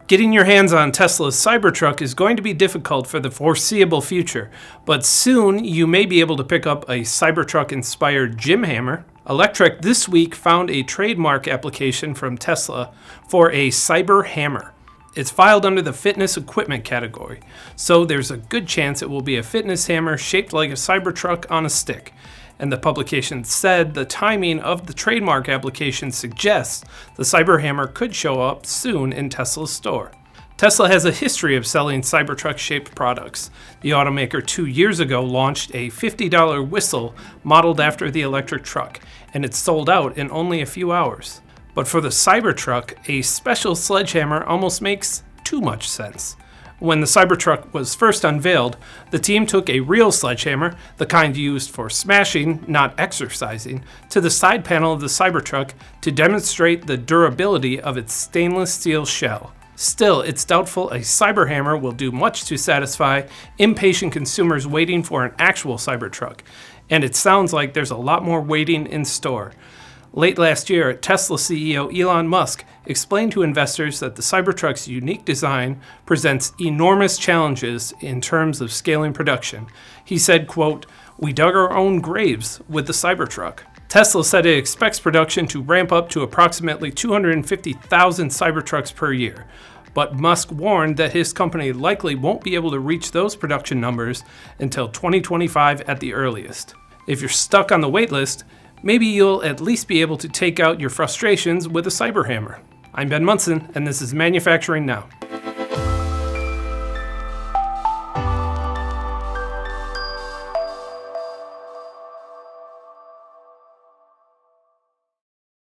Getting your hands on Tesla's Cybertruck is going to be difficult for the foreseeable future, but soon you may be able to pick up a Cybertruck-inspired gym hammer. Electrek this week found a trademark application from Tesla for a Cyberhammer. It's filed under the fitness equipment category, so there's a good chance it will be a fitness hammer shaped like a Cybertruck on a stick. And the publication said the timing of the trademark application suggests the Cyberhammer could show up soon in Tesla's store. Tesla has a history of selling Cybertruck-shaped products. The automaker 2 years ago launched a $50 whistle modeled after the electric truck, and it sold out in only a few hours. But for the Cybertruck, a special sledgehammer almost makes too much sense. When the Cybertruck was first unveiled, the team took a real sledgehammer, the kind used for smashing, not exercising, to the side panel of the Cybertruck to demonstrate the durability of its stainless steel shell. Still, it's doubtful a Cyberhammer will do much to satisfy impatient consumers waiting for an actual Cybertruck, and it sounds like there's a lot more waiting in store. Late last year, Tesla CEO Elon Musk explained to investors that the Cybertruck's unique design presents enormous challenges in terms of scaling production. He said, quote, "We dug our own graves with the Cybertruck." Tesla said it expects production to ramp up to approximately 250,000 Cybertrucks per year. But Musk warned that his company likely won't be able to reach those production numbers until 2025 at the earliest. If you're stuck on the wait list, maybe you'll at least be able to take out your frustrations with a Cyberhammer. I'm Ben Munson, and this is Manufacturing Now.